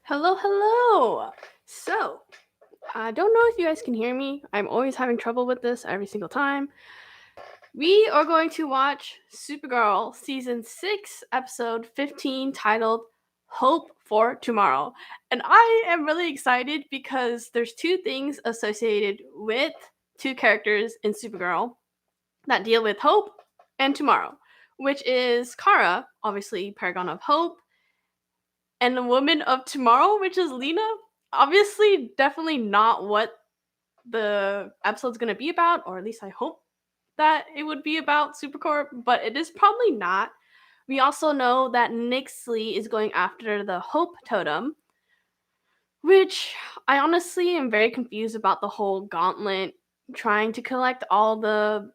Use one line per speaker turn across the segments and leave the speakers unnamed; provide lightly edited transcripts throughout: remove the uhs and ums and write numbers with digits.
Hello, hello. So, I don't know if you guys can hear me. I'm always having trouble with this every single time. We are going to watch Supergirl season 6, episode 15, titled Hope for Tomorrow. And I am really excited because there's two things associated with two characters in Supergirl that deal with hope and tomorrow, which is Kara, obviously Paragon of Hope, and the Woman of Tomorrow, which is Lena. Obviously, definitely not what the episode's gonna be about, or at least I hope that it would be about Supercorp, but it is probably not. We also know that Nyxly is going after the Hope Totem, which I honestly am very confused about the whole gauntlet trying to collect all the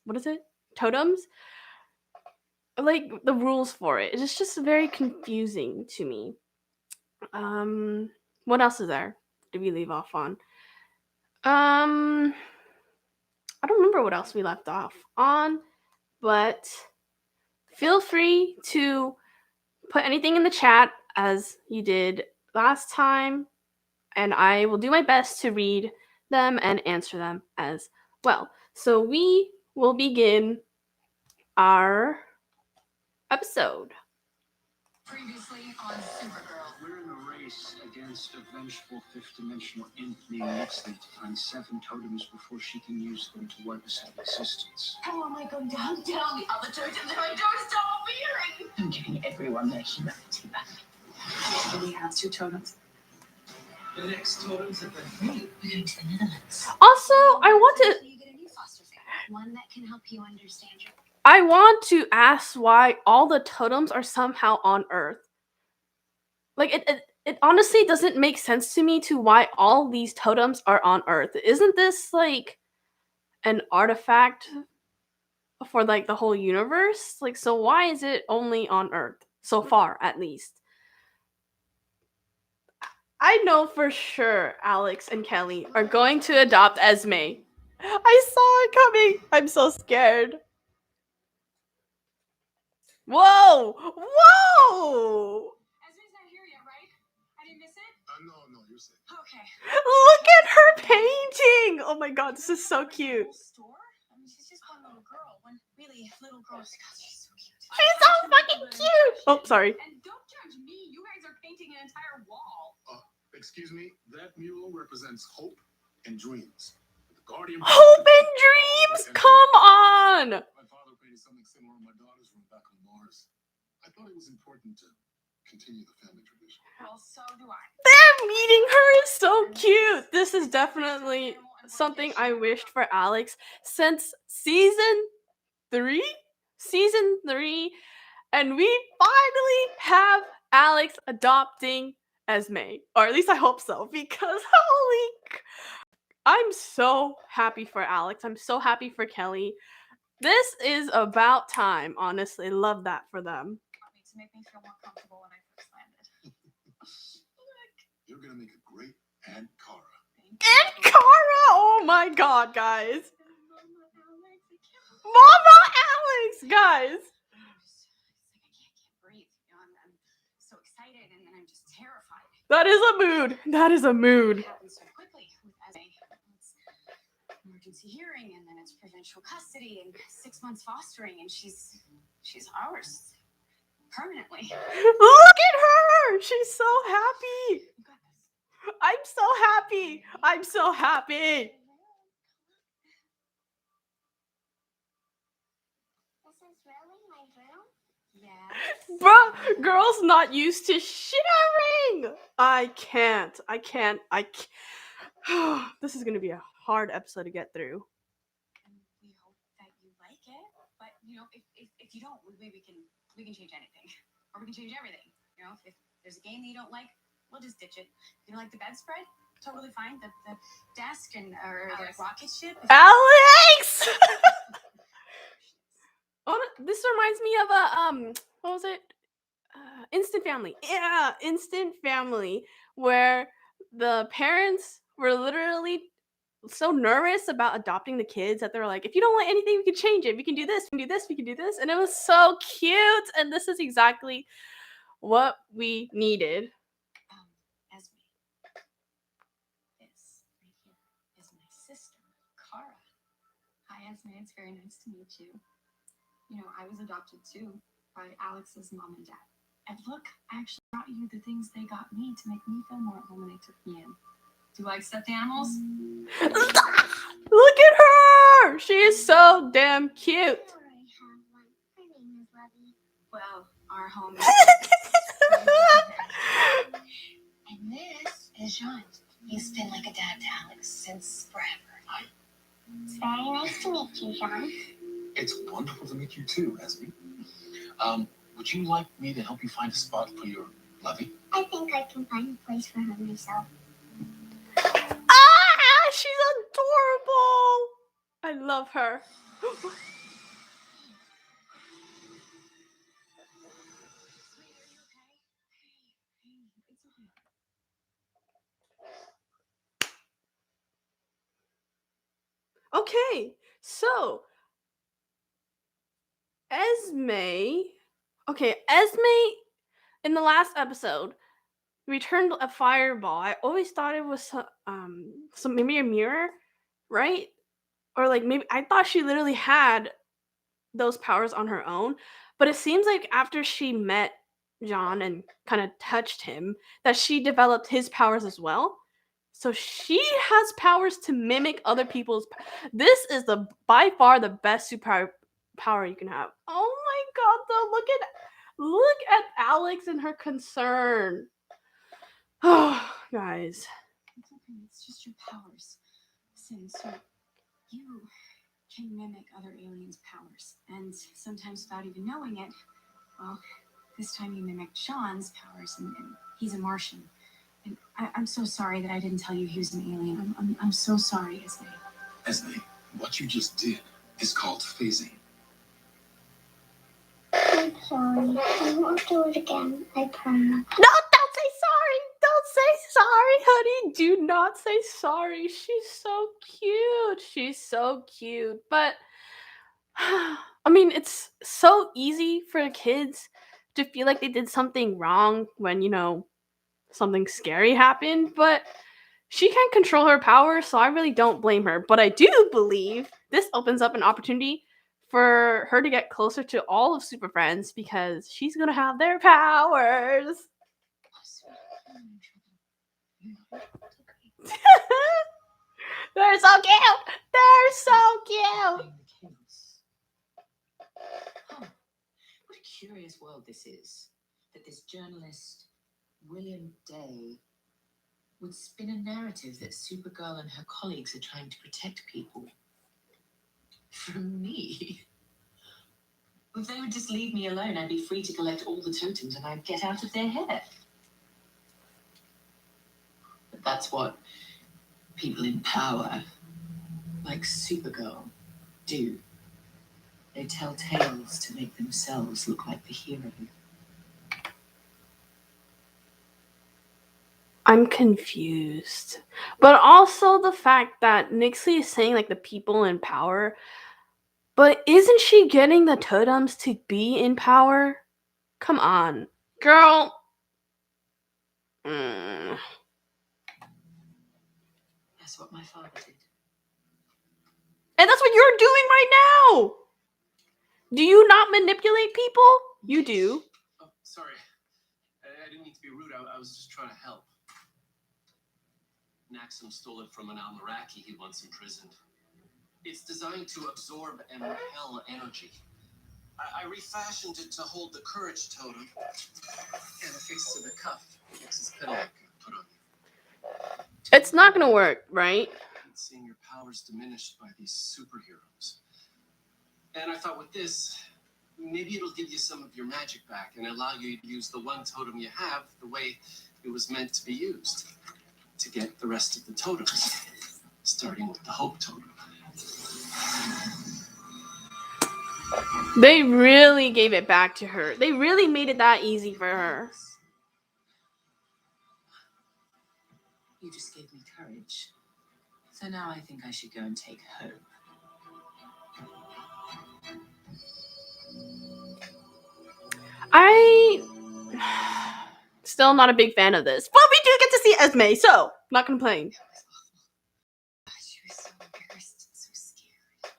what is it? Totems? Like the rules for it. It's just very confusing to me. Um, what else is there? Did we leave off on? Um, I don't remember what else we left off on, but feel free to put anything in the chat as you did last time, and I will do my best to read them and answer them as well. So we will begin our episode.
Previously on Supergirl.
We're in a race against a vengeful fifth-dimensional imp named Nyxly to find 7 totems before she can use them to wipe us out of existence.
How am I going to hunt down the other totems if I don't stop appearing? I'm giving everyone their humanity back. She only has 2 totems.
The next totems have been made.
We're going to the Netherlands.
Also, I want to
You get a new foster family, one that can help you understand your.
I want to ask why all the totems are somehow on Earth. Like it honestly doesn't make sense to me to why all these totems are on Earth. Isn't this like an artifact for like the whole universe? Like so why is it only on Earth so far at least? I know for sure Alex and Kelly are going to adopt Esme. I saw it coming. I'm so scared. Whoa! Whoa!
Esme's not here yet, right? I didn't miss it?
No, you're safe.
Okay.
Look at her painting! Oh my god, this is so cute.
Store? I mean, she's just one little girl. One really little girl. God, she's so cute.
She's so fucking cute! Oh, sorry.
And don't judge me. You guys are painting an entire wall.
Excuse me, that mural represents hope and dreams. The guardian.
Hope and dreams? Come on!
My father painted something similar in my daughter's room back on Mars. I thought it was important to continue the family tradition.
Well, so do I.
Them meeting her is so cute. This is definitely something I wished for Alex since season 3? Season 3. And we finally have Alex adopting Esme. Or at least I hope so. Because I'm so happy for Alex. I'm so happy for Kelly. This is about time, honestly. Love that for them.
To make me feel more comfortable when I first landed.
You're gonna make a great Aunt Kara.
Aunt Kara! Oh my god, guys. Mama Alex, guys.
I can't breathe. You know, I'm so excited, and then I'm just terrified.
That is a mood. That is a mood.
It happens so quickly with Esme. It's emergency hearing, and then it's provincial custody, and 6 months fostering, and she's ours permanently.
Look at her. She's so happy.
You got this.
I'm so happy. I'm so happy.
This is really my room? Yeah.
Bro, girl's not used to sharing. I can't. This is going to be a hard episode to get through.
And we hope that you like it, but you know, if you don't, we can change anything, or we can change everything. You know, if there's a game that you don't like, we'll just ditch it. If you don't like the bedspread, totally fine. The desk and or the rocket ship.
Alex! This reminds me of a what was it? Instant Family. Yeah, Instant Family, where the parents were literally so nervous about adopting the kids that they were like, if you don't want anything, we can change it. We can do this, we can do this, we can do this. And it was so cute. And this is exactly what we needed.
Esme. This right here is my sister, Kara. Hi, Esme. It's very nice to meet you. You know, I was adopted too by Alex's mom and dad. And look, I actually brought you the things they got me to make me feel more at home when they took me in. Do you like stuffed animals?
Look at her! She is so damn cute.
Her name is Lovey.
Well, our home is and this is Jean. He's been like a dad to Alex since forever.
It's very nice to meet you, John.
It's wonderful to meet you too, Esme. Would you like me to help you find a spot for your Lovey?
I think I can find a place for her myself.
Ah, she's adorable. I love her. Okay, so Esme. Okay, Esme in the last episode returned a fireball. I always thought it was some maybe a mirror, right? Or like maybe I thought she literally had those powers on her own, but it seems like after she met John and kind of touched him that she developed his powers as well. So she has powers to mimic other people's. This is the by far the best super power you can have. Oh my god! Though look at Alex and her concern. Oh, guys.
It's okay. It's just your powers. Since you can mimic other aliens' powers, and sometimes without even knowing it. Well, this time you mimicked Sean's powers, and he's a Martian. And I'm so sorry that I didn't tell you he was an alien. I'm so sorry, Esme.
Esme, what you just did is called phasing.
I'm sorry. I won't do it again. I promise.
No, don't say sorry. Don't say sorry, honey. Do not say sorry. She's so cute. She's so cute. But I mean, it's so easy for kids to feel like they did something wrong when, something scary happened, but she can't control her power, so I really don't blame her. But I do believe this opens up an opportunity for her to get closer to all of Superfriends because she's gonna have their powers. They're so cute. They're so cute.
What a curious world this is. That this journalist, William Day, would spin a narrative that Supergirl and her colleagues are trying to protect people. From me? If they would just leave me alone, I'd be free to collect all the totems and I'd get out of their hair. But that's what people in power, like Supergirl, do. They tell tales to make themselves look like the hero.
I'm confused. But also the fact that Nyxly is saying like the people in power, but isn't she getting the totems to be in power? Come on, girl.
That's what my father did.
And that's what you're doing right now. Do you not manipulate people? You do.
Oh, sorry. I didn't mean to be rude. I was just trying to help. Naxum stole it from an Almaraki he once imprisoned. It's designed to absorb and repel energy. I refashioned it to hold the courage totem and affixed to the cuff. It's kind of like put on you.
It's not gonna work, right?
Seeing your powers diminished by these superheroes. And I thought with this, maybe it'll give you some of your magic back and allow you to use the one totem you have the way it was meant to be used. To get the rest of the totems, starting with the Hope totem.
They really gave it back to her. They really made it that easy for her.
You just gave me courage. So now I think I should go and take hope.
Still not a big fan of this. But we do get to see Esme, so not gonna complain.
That was awful. She was so embarrassed and so scared.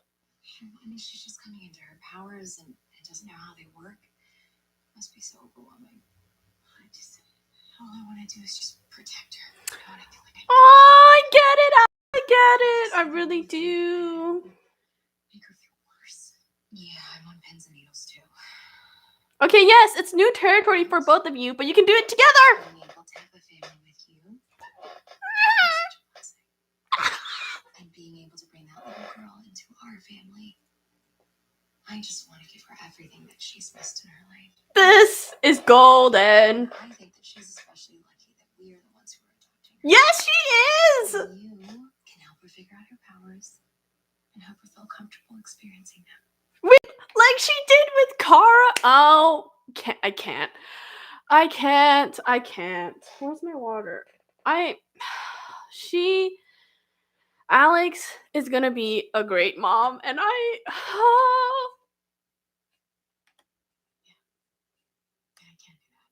I mean, she's just coming into her powers and doesn't know how they work. It must be so overwhelming. All I want to do is just protect her. I want to feel like
Oh, I get it. I get it. I really do.
make her feel worse. Yeah, I'm on pins and needles too.
Okay, yes, it's new territory for both of you, but you can do it together.
Being able to have a family with you is such a blessing. And being able to bring that little girl into our family. I just want to give her everything that she's missed in her life.
This is golden.
I think that she's especially lucky that we are the ones who are adopting her.
Yes, she is.
And you can help her figure out her powers and help her feel comfortable experiencing them.
Like she did with Kara. Oh, I can't. Where's my water? Alex is gonna be a great mom, and
But I can't do that.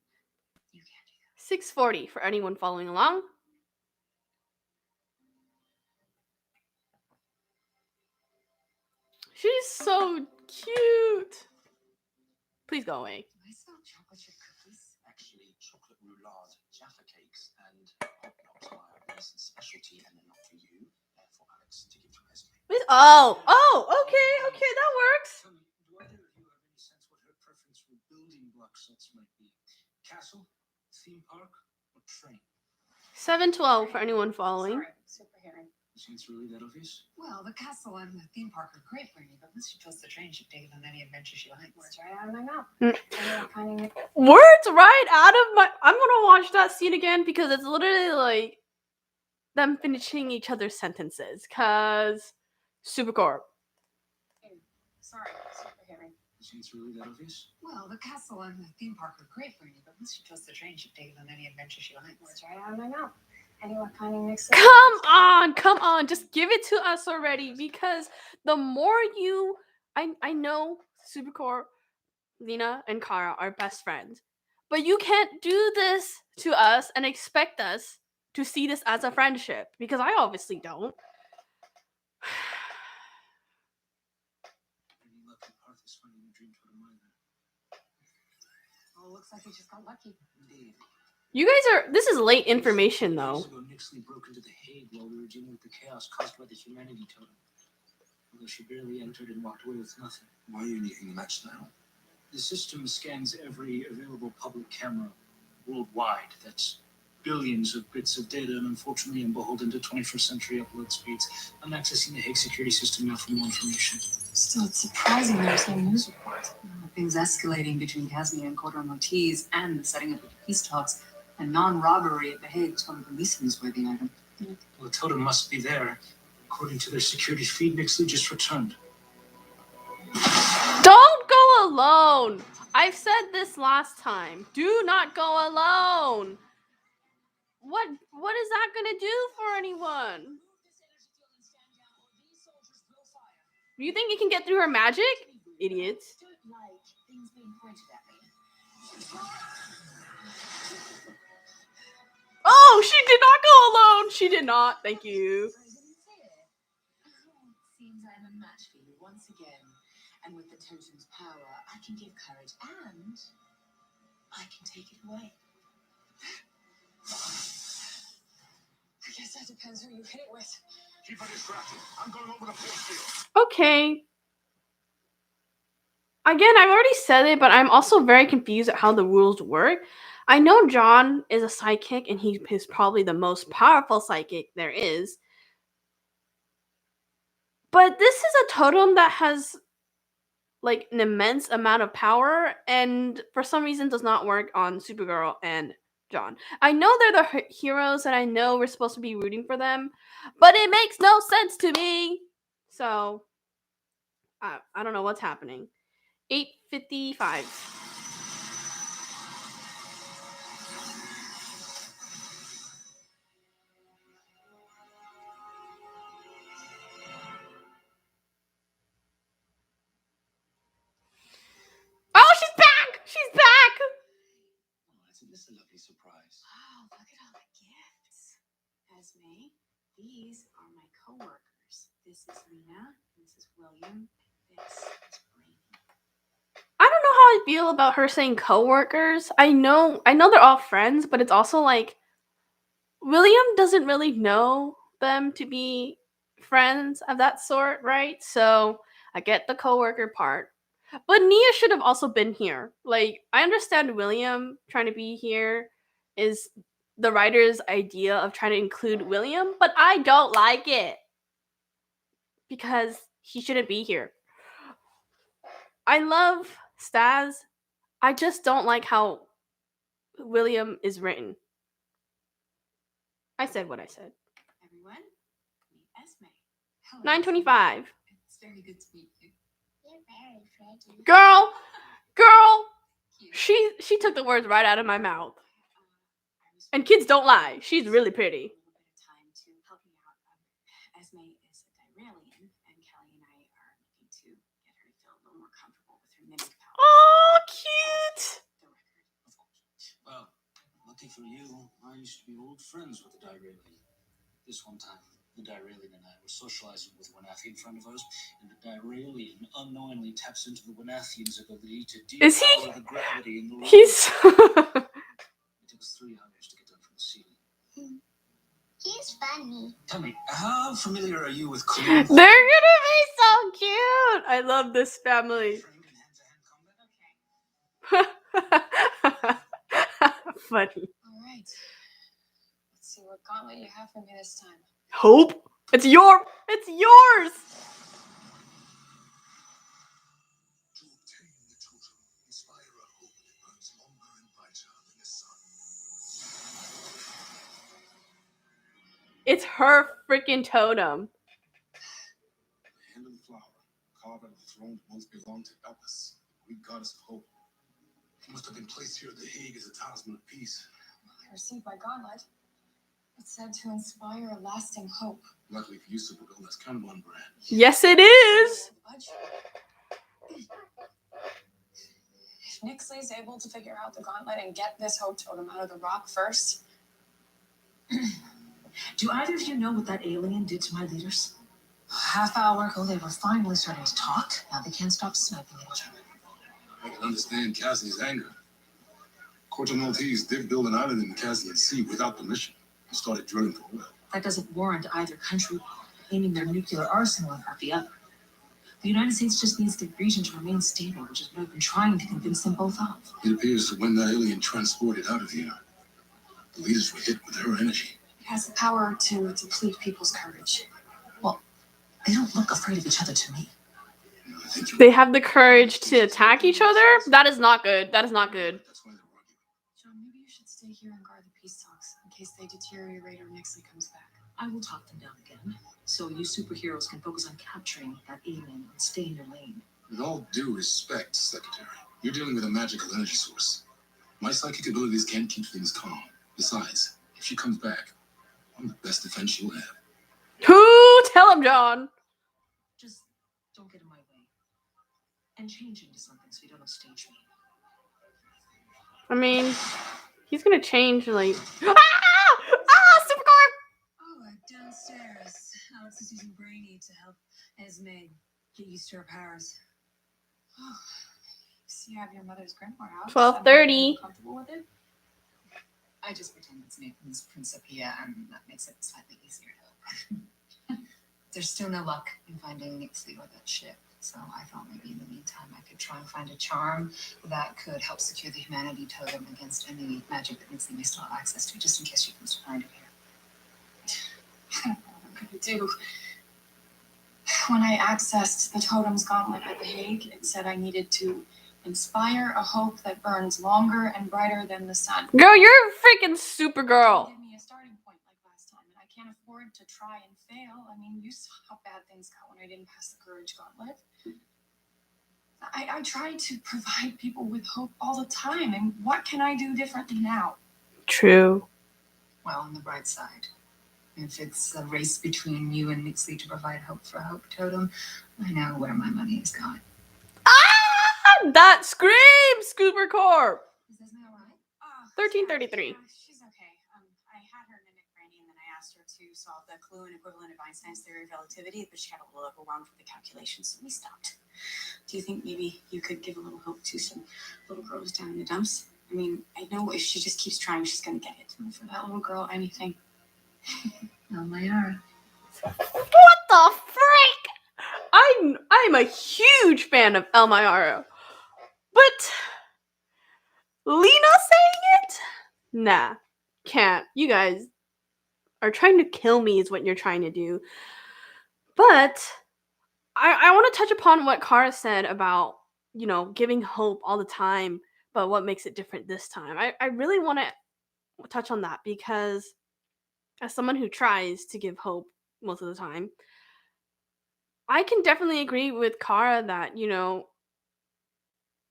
You can't do that.
6:40 for anyone following along. She's so cute. Please go away.
Do I sell chocolate chip cookies?
Actually, chocolate roulade, Jaffa cakes, and hot dogs are Eliza's specialty, and they're not for you. They're for Alex to give to Esme.
Okay, that works.
Tell me, do either of you have any sense what her preference for building block sets might be? Castle, theme park, or train?
7:12 for anyone following.
Sorry, super hearing.
You think it's really that obvious?
Well, the castle and the theme park are great for you, but once she chose the train, she'd take it on any adventure she likes. Words right out of my mouth.
Words right out of my. I'm gonna watch that scene again because it's literally like them finishing each other's sentences. Cause Supercorp.
Sorry, super hearing.
You think it's really that obvious?
Well, the castle and the theme park are great for you, but once she chose the train, she'd take it on any adventure she likes. Words right out of my mouth. Anyone kind of Nyxly.
Come on, just give it to us already. Because the more I know Supercorp, Lena, and Kara are best friends, but you can't do this to us and expect us to see this as a friendship. Because I obviously don't.
Any luck in Arthur's finding a dream totem either?
Oh, looks like we just got lucky.
Indeed.
You guys are. This is late information though.
Years ago, Nyxly broke into the Hague while we were dealing with the chaos caused by the humanity totem. Although she barely entered and walked away with nothing. Why are you needing the match now? The system scans every available public camera worldwide. That's billions of bits of data, and unfortunately I'm beholden to 21st century upload speeds. I'm accessing the Hague security system now for more information.
Still, it's surprising there's no news reports. Things escalating between Casmi and Cordon Maltese and the setting up of peace talks. And non-robbery at the Hague was one of the least newsworthy items.
Well, the totem must be there. According to their security feed, Nyxly just returned.
Don't go alone. I've said this last time. Do not go alone. What is that gonna do for anyone? Do you think you can get through her magic? Idiots.
Don't like things being pointed at me.
Oh, she did not go alone. She did not. Thank you.
Seems I'm a match for you once again. And with the totem's power, I can give courage and I can take it away.
I guess that depends who you hit it with.
Keep her distracted. I'm going over the force field.
Okay. Again, I've already said it, but I'm also very confused at how the rules work. I know John is a psychic, and he is probably the most powerful psychic there is. But this is a totem that has like an immense amount of power, and for some reason does not work on Supergirl and John. I know they're the heroes, and I know we're supposed to be rooting for them, but it makes no sense to me. So, I don't know what's happening. 8:55. Oh, she's back! She's back!
is a lovely surprise.
Wow, look at all the gifts. Esme, these are my coworkers. This is Lena, this is William, this is Brady.
I don't know how I feel about her saying coworkers. I know they're all friends, but it's also like William doesn't really know them to be friends of that sort, right? So I get the coworker part. But Nia should have also been here. Like, I understand William trying to be here is the writer's idea of trying to include William, but I don't like it. Because he shouldn't be here. I love Stas. I just don't like how William is written. I said what I said.
Everyone, meet Esme. Hello,
9:25.
It's very good to meet you.
You're very pretty.
Girl,
Cute.
she took the words right out of my mouth.
I was
And kids don't lie. She's really pretty.
A little bit of time to help me out. Esme is a Dyralian, and Kelly and I are looking to get her to feel a little more comfortable with her mimic powers.
Oh, cute.
The record.
Of course. Well, lucky for you, I used to be old friends with the Dyralian. This one time, the Dyralian and I were socializing with a Wenathian friend of ours, and the Dyralian unknowingly taps into the Wenathian's ability to
Is he-
depower the gravity in the room.
He's
It took us 3 hours to get down from the ceiling.
He's funny.
Tell me, how familiar are you with
They're
Cont?
gonna be so cute. I love this family.
Trained in hand-to-hand combat?
Okay.
Funny.
All right. Let's see what gauntlet you have for me this time.
Hope. It's yours.
To obtain the totem, inspire a hope that burns longer and brighter than the sun.
It's her freaking totem.
The hand of the flower, carved out of the throne that once belonged to Elpis, the Greek goddess of hope. It must have been placed here at the Hague as a talisman of peace.
Well, I received my gauntlet. It said to inspire a lasting hope.
Luckily for you, Supergirl, that's kind of on brand.
Yes, it is.
Budge. If Nyxly is able to figure out the gauntlet and get this hope totem out of the rock first.
Do either of you know what that alien did to my leaders?
Half hour
Oh, they were finally starting to talk. Now they can't stop sniping at each other.
I can understand Cassie's anger. Corto Maltese did build an island in the Cassian Sea without permission and started drilling for oil.
That doesn't warrant either country aiming their nuclear arsenal at the other. The United States just needs the region to remain stable, which is what I've been trying to convince them both of.
It appears that when that alien transported out of here, the leaders were hit with her energy.
It has the power to deplete people's courage.
They don't look afraid of each other to me.
I think
They have the courage to attack each other? That is not good. That is not good.
That's why they're arguing.
John, maybe you should stay here and guard the peace talks in case they deteriorate or Nyxly comes back.
I will talk them down again, so you superheroes can focus on capturing that alien and stay in your lane.
With all due respect, Secretary, you're dealing with a magical energy source. My psychic abilities can't keep things calm. Besides, if she comes back, I'm the best defense you'll have.
Who? Tell him, John.
Just don't get in my way. And change into something so you don't stage me.
I mean, he's gonna change, like... Supercorp!
Oh, downstairs. Alex is using Brainy to help Esme get used to her powers. Oh, so you have your mother's grimoire out.
12:30.
Comfortable with it? I just pretend it's Nathan's Principia, and that makes it slightly easier to open. There's still no luck in finding Nyxly or that ship, so I thought maybe in the meantime I could try and find a charm that could help secure the humanity totem against any magic that Nyxly may still have access to, just in case she comes to find it here. I don't know what I'm gonna do. When I accessed the totem's gauntlet at the Hague, it said I needed to inspire a hope that burns longer and brighter than the sun.
Girl, you're a freaking Supergirl.
Give me a starting point like last time, and I can't afford to try and fail. I mean, you saw how bad things got when I didn't pass the courage gauntlet. I try to provide people with hope all the time, and what can I do differently now?
True.
Well, on the bright side, if it's a race between you and Nyxly to provide hope for a hope totem, I know where my money is going.
That screams Supercorp.
Is Esme all right?
1333.
She's okay. I had her mimic Brandy, and then I asked her to solve the clue and equivalent of Einstein's theory of relativity, but she got a little overwhelmed with the calculations, so we stopped. Do you think maybe you could give a little hope to some little girls down in the dumps? I mean, I know if she just keeps trying, she's gonna get it. And for that little girl, anything. Oh, Mayara.
What the frick? I'm a huge fan of El Mayaro. But Lena saying it? Nah, can't. You guys are trying to kill me is what you're trying to do. But I want to touch upon what Kara said about, giving hope all the time, but what makes it different this time. I really want to touch on that because as someone who tries to give hope most of the time, I can definitely agree with Kara that,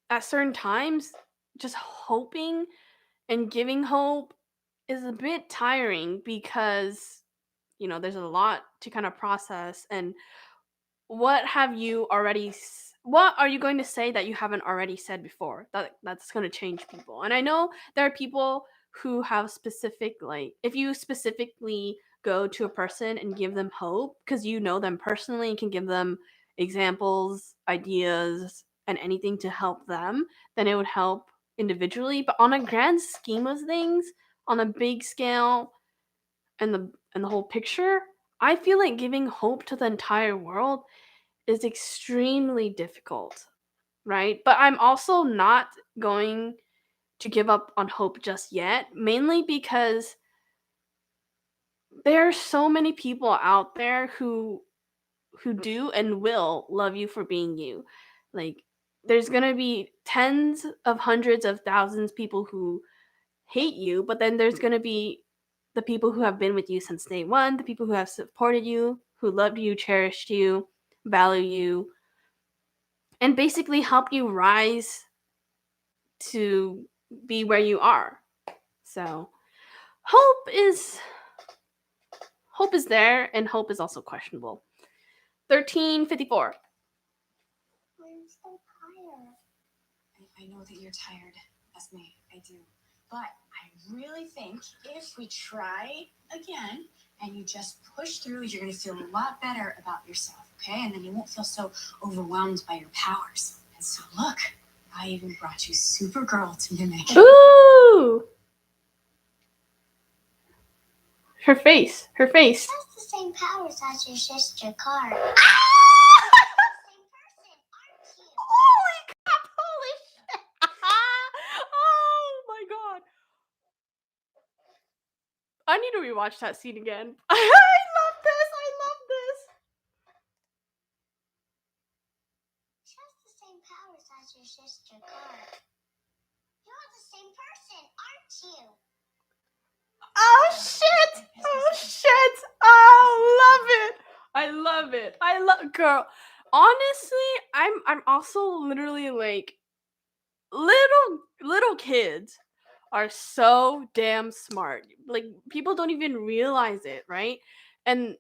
at certain times, just hoping and giving hope is a bit tiring because, there's a lot to kind of process. And what are you going to say that you haven't already said before that's going to change people? And I know there are people who have specific, like, if you specifically go to a person and give them hope because you know them personally and can give them examples, ideas, and anything to help them, then it would help individually. But on a grand scheme of things, on a big scale, and the whole picture, I feel like giving hope to the entire world is extremely difficult, right? But I'm also not going to give up on hope just yet, mainly because there are so many people out there who do and will love you for being you. Like, there's going to be tens of hundreds of thousands of people who hate you, but then there's going to be the people who have been with you since day one, the people who have supported you, who loved you, cherished you, value you, and basically help you rise to be where you are. So hope is there, and hope is also questionable. 1354.
I'm so tired.
I know that you're tired, Esme. I do. But I really think if we try again and you just push through, you're going to feel a lot better about yourself, okay? And then you won't feel so overwhelmed by your powers. And so, look, I even brought you Supergirl to mimic.
Ooh! Her face.
She has the same powers as your sister, Kara. Same person, aren't you?
Holy crap! Holy shit! Oh my god! I need to rewatch that scene again. I love this! I love this!
She has the same powers as your sister, Kara. You're the same person, aren't you?
Oh shit! Oh shit! Oh, love it! I love it. I love, girl. Honestly, I'm also literally like, little kids are so damn smart. Like, people don't even realize it, right? And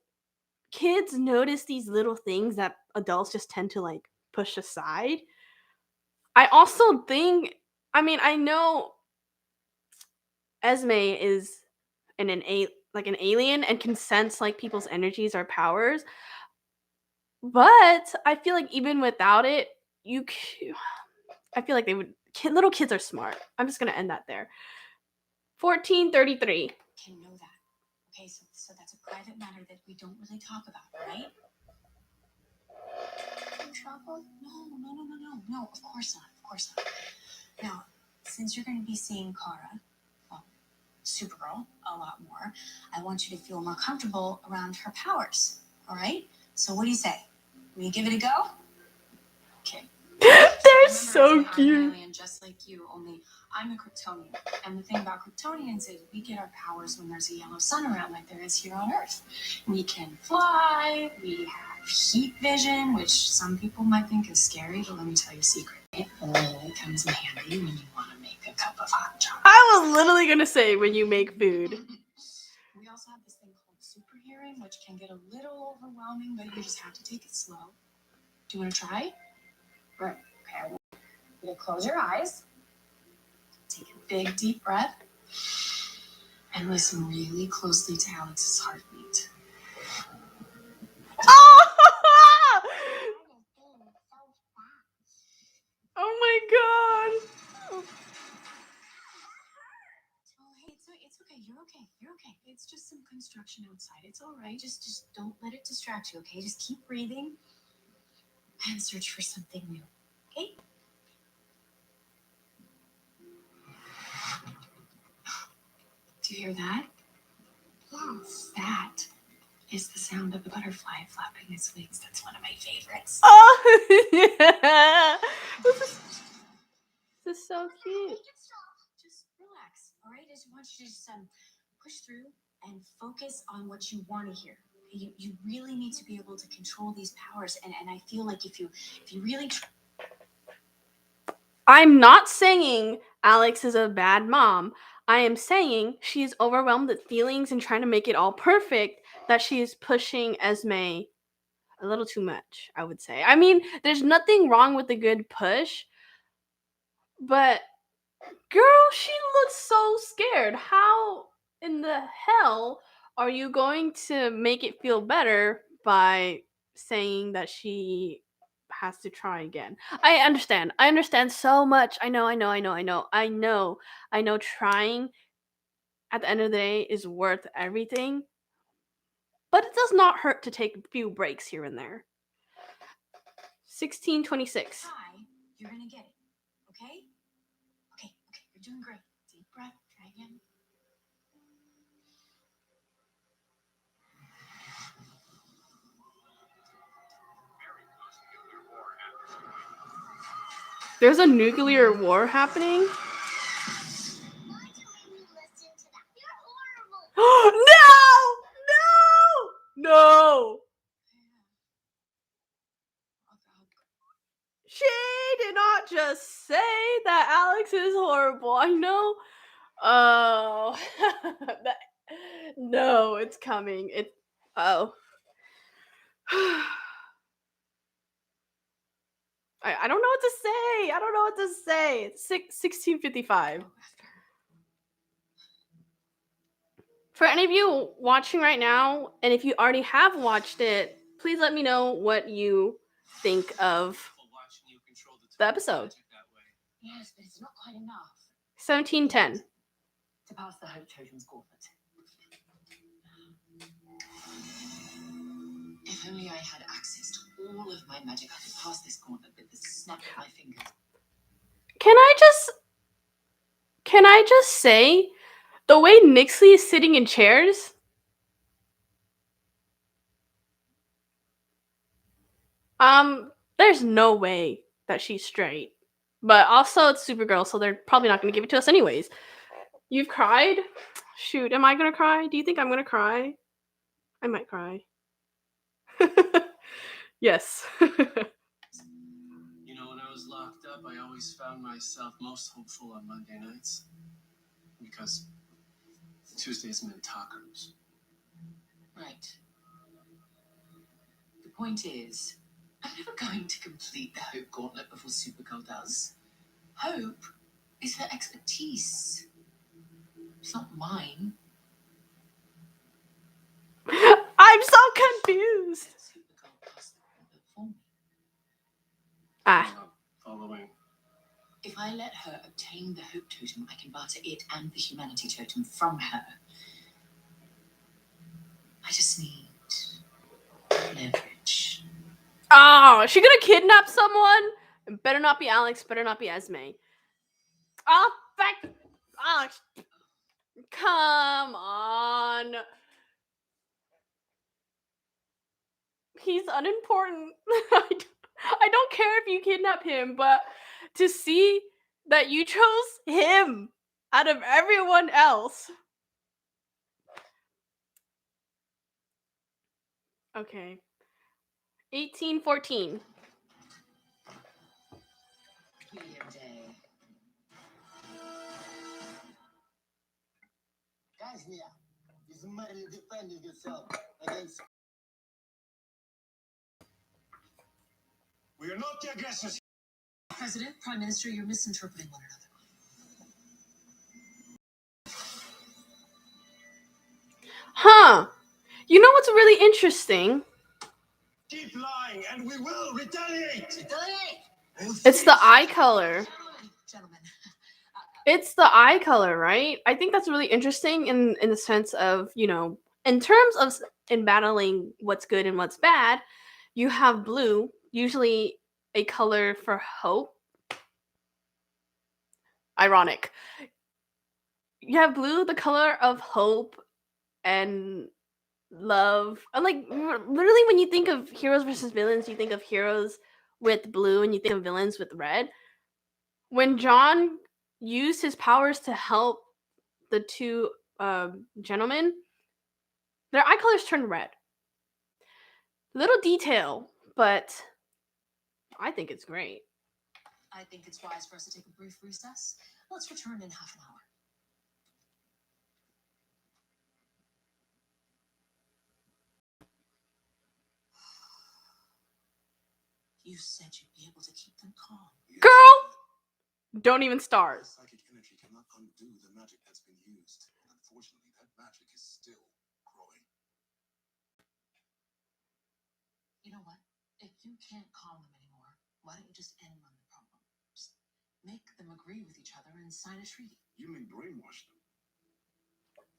kids notice these little things that adults just tend to like push aside. I also think, I know Esme is an alien and can sense like people's energies or powers, but I feel like even without it, I feel like little kids are smart. I'm just gonna end that there. 1433.
Can know that. Okay, so that's a private matter that we don't really talk about, right? In trouble? No, of course not. Now, since you're going to be seeing Kara, well, Supergirl, a lot more, I want you to feel more comfortable around her powers, all right? So what do you say? Will you give it a go? Okay.
They're so
I'm an
cute.
alien just like you, only I'm a Kryptonian. And the thing about Kryptonians is we get our powers when there's a yellow sun around like there is here on Earth. We can fly, we have heat vision, which some people might think is scary, but let me tell you a secret. It only comes in handy when you want to make a cup of hot chocolate.
I was literally gonna say when you make food.
We also have this thing called super hearing, which can get a little overwhelming, but you just have to take it slow. Do you want to try? Right. Okay, I want you to close your eyes. Take a big, deep breath. And listen really closely to Alex's heartbeat.
Oh my god.
Oh, hey, it's okay. You're okay. You're okay. It's just some construction outside. It's all right. Just don't let it distract you, okay? Just keep breathing and search for something new, okay? Do you hear that?
Yes.
That is the sound of the butterfly flapping its wings. That's one of my favorites.
Oh, yeah. This is so cute.
Just relax, all right? I just want you to just push through and focus on what you want to hear. You really need to be able to control these powers, and I feel like if you really
I'm not saying Alex is a bad mom. I am saying she's overwhelmed with feelings and trying to make it all perfect, that she is pushing Esme a little too much, I would say. I mean, there's nothing wrong with a good push, but girl, she looks so scared. How in the hell are you going to make it feel better by saying that she has to try again? I understand. I understand so much. I know trying at the end of the day is worth everything. But it does not hurt to take a few breaks here and there. 1626.
try, you're gonna get it, okay? Okay, you're doing great. Deep breath, try again.
There's a nuclear war happening.
Why don't you listen to that? You're horrible.
No! She did not just say that Alex is horrible. I know. Oh. No, it's coming. Oh. I don't know what to say. I don't know what to say. It's 1655. For any of you watching right now, and if you already have watched it, please let me know what you think of the episode.
Yes, but it's not quite enough
1710.
to pass the Hope Totem's gauntlet. If only I had access to all of my magic, I could pass this gauntlet with the snap of my fingers.
Can I just say, the way Nyxly is sitting in chairs, there's no way that she's straight. But also, it's Supergirl, so they're probably not going to give it to us anyways. You've cried? Shoot, am I going to cry? Do you think I'm going to cry? I might cry. Yes.
You know, when I was locked up, I always found myself most hopeful on Monday nights. Because Tuesdays meant tacos.
Right. The point is, I'm never going to complete the Hope Gauntlet before Supergirl does. Hope is her expertise. It's not mine.
I'm so confused.
Supergirl passed the gauntlet for me.
Ah.
I'm not following.
If I let her obtain the Hope Totem, I can barter it and the Humanity Totem from her. I just need leverage.
Oh, is she gonna kidnap someone? It better not be Alex, better not be Esme. Oh, fuck! Alex! Come on. He's unimportant. I don't care if you kidnap him, but to see that you chose him out of everyone else. Okay. 1814.
William Day.
Guys, Mia, is merely defending yourself against.
We are not the aggressors.
President, Prime Minister, you're misinterpreting one another.
Huh. You know what's really interesting?
Keep lying, and we will retaliate.
Retaliate!
It's the eye color.
Gentlemen.
It's the eye color, right? I think that's really interesting in the sense of, you know, in terms of in battling what's good and what's bad, you have blue, usually a color for hope. Ironic. You have blue, the color of hope and love. And like literally when you think of heroes versus villains, you think of heroes with blue and you think of villains with red. When John used his powers to help the two gentlemen, their eye colors turned red. Little detail, but I think it's great.
I think it's wise for us to take a brief recess. Let's return in half an hour. You said you'd be able to keep them calm.
Girl, don't even start.
Psychic energy cannot undo the magic that's been used. And unfortunately, that magic is still growing.
You know what? If you can't calm them anymore, why don't you just end on the problem? Just make them agree with each other and sign a treaty.
You mean brainwash them?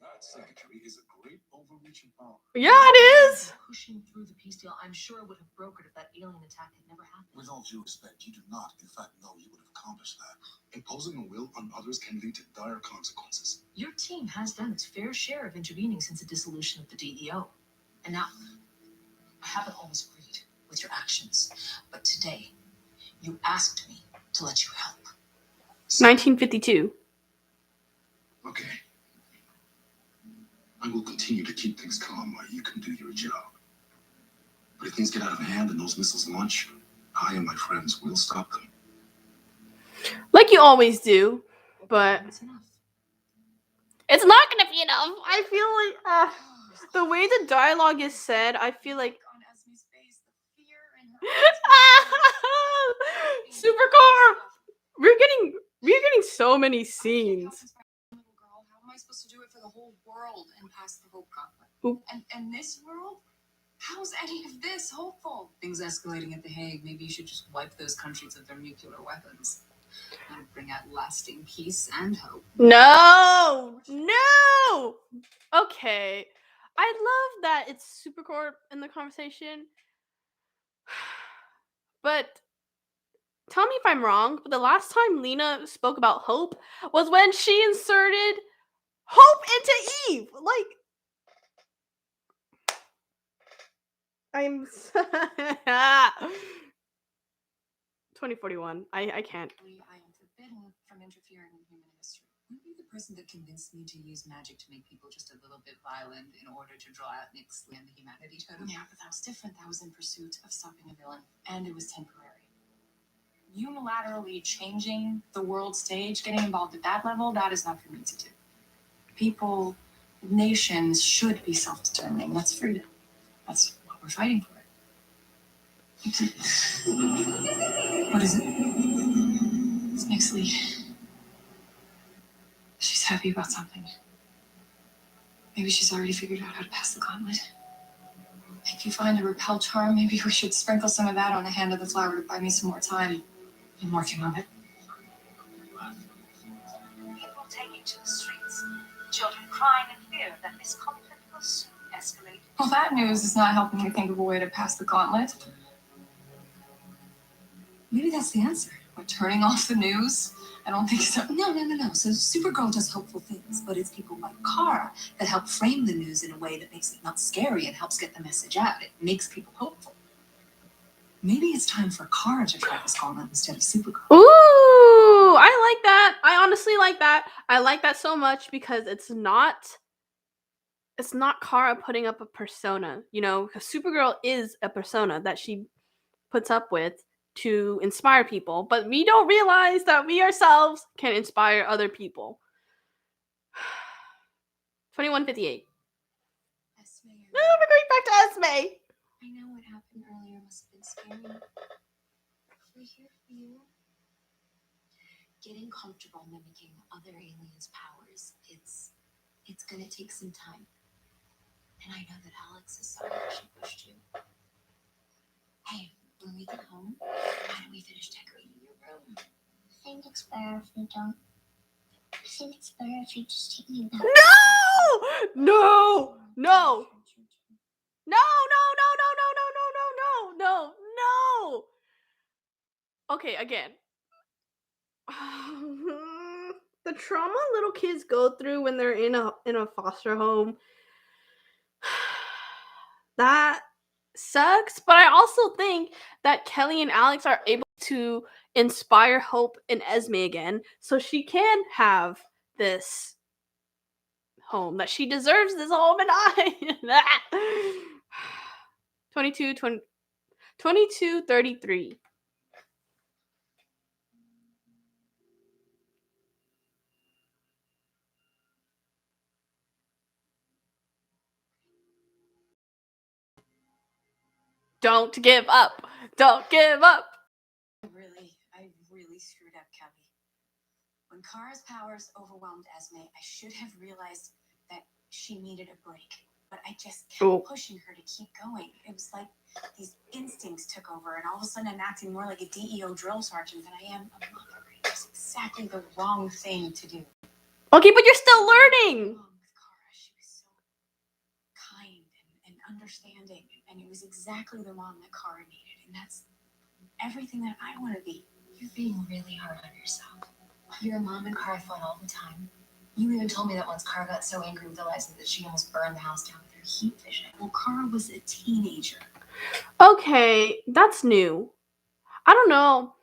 That secretary is a great overreaching power.
Yeah, it is.
Pushing through the peace deal, I'm sure would have brokered if that alien attack had never happened.
With all due respect, you do not, in fact, know you would have accomplished that. Imposing a will on others can lead to dire consequences.
Your team has done its fair share of intervening since the dissolution of the DEO. And now, I haven't always agreed with your actions, but today, you asked me to let you help.
1952.
Okay. I will continue to keep things calm while you can do your job. But if things get out of hand and those missiles launch, I and my friends will stop them.
Like you always do, but
That's enough.
it's not gonna be enough. I feel like the way the dialogue is said, I feel like
On Esme's face, the fear in her eyes.
Supercorp. We're getting so many scenes.
Little girl, how am I supposed to do it for the whole world and pass the hope gauntlet?
Oop.
And this world? How's any of this hopeful? Things escalating at The Hague. Maybe you should just wipe those countries of their nuclear weapons. That would bring out lasting peace and hope.
No. Okay, I love that it's Supercorp in the conversation, but tell me if I'm wrong, but the last time Lena spoke about hope was when she inserted hope into Eve. Like, I'm 2041. I can't.
I am forbidden from interfering in human history. You be the person that convinced me to use magic to make people just a little bit violent in order to draw out Nyxly and the humanity totem. Yeah, but that was different. That was in pursuit of stopping a villain, and it was temporary. Unilaterally changing the world stage, getting involved at that level, that is not for me to do. People, nations should be self-determining. That's freedom. That's what we're fighting for. What is it? It's Nyxly. She's happy about something. Maybe she's already figured out how to pass the gauntlet. If you find a repel charm, maybe we should sprinkle some of that on the hand of the flower to buy me some more time. I'm working on it.
People taking to the streets, children crying in fear that this conflict will soon escalate.
Well, that news is not helping me think of a way to pass the gauntlet. Maybe that's the answer. What, turning off the news? I don't think so.
No. So Supergirl does hopeful things, but it's people like Kara that help frame the news in a way that makes it not scary and helps get the message out. It makes people hopeful. Maybe it's time for Kara to try this gauntlet instead of Supergirl.
Ooh, I like that. I honestly like that. I like that so much because it's not Kara putting up a persona, you know, because Supergirl is a persona that she puts up with to inspire people, but we don't realize that we ourselves can inspire other people. 2158.
Esme,
No, we're going back to Esme.
I know what happened earlier must have been scary. We're here for you.
Getting comfortable mimicking other aliens' powers, it's gonna take some time.
And I know that Alex is sorry that she pushed you. Hey, when we get home, why don't we finish decorating your room?
I think it's better if you don't. I think it's better if you just take me back.
No! No! No! No! Okay, again. The trauma little kids go through when they're in a foster home. That sucks, but I also think that Kelly and Alex are able to inspire hope in Esme again, so she can have this home, that she deserves this home, and I 22:33. Don't give up. Don't give up.
I really screwed up, Kelly. When Kara's powers overwhelmed Esme, I should have realized that she needed a break. But I just kept pushing her to keep going. It was like these instincts took over, and all of a sudden I'm acting more like a DEO drill sergeant than I am a mother. It was exactly the wrong thing to do.
Okay, but you're still learning.
With Kara, she was so kind and understanding, and it was exactly the mom that Kara needed, and that's everything that I want to be.
You're being really hard on yourself. Your mom and Kara fought all the time. You even told me that once Kara got so angry with Eliza that she almost burned the house down with her heat vision.
Well, Kara was a teenager.
Okay, that's new. I don't know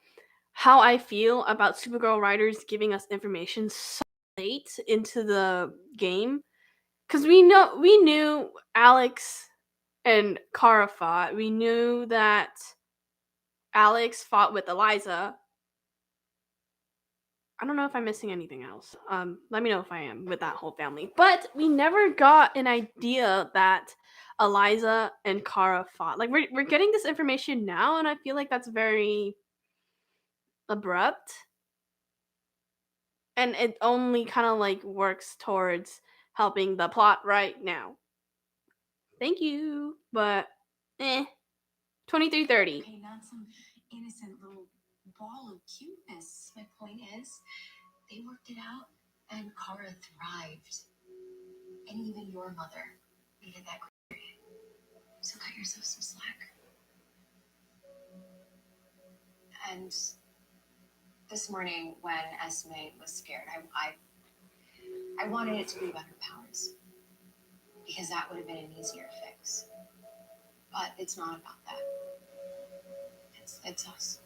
how I feel about Supergirl writers giving us information so late into the game, because we knew Alex and Kara fought. We knew that Alex fought with Eliza. I don't know if I'm missing anything else. Let me know if I am with that whole family. But we never got an idea that Eliza and Kara fought. Like we're getting this information now, and I feel like that's very abrupt. And it only kind of like works towards helping the plot right now. Thank you, but 23:30.
Okay, not some innocent little ball of cuteness.
My point is, they worked it out, and Kara thrived. And even your mother needed that period. So cut yourself some slack.
And this morning, when Esme was scared, I wanted it to be about her powers, because that would have been an easier fix. But it's not about that. It's us.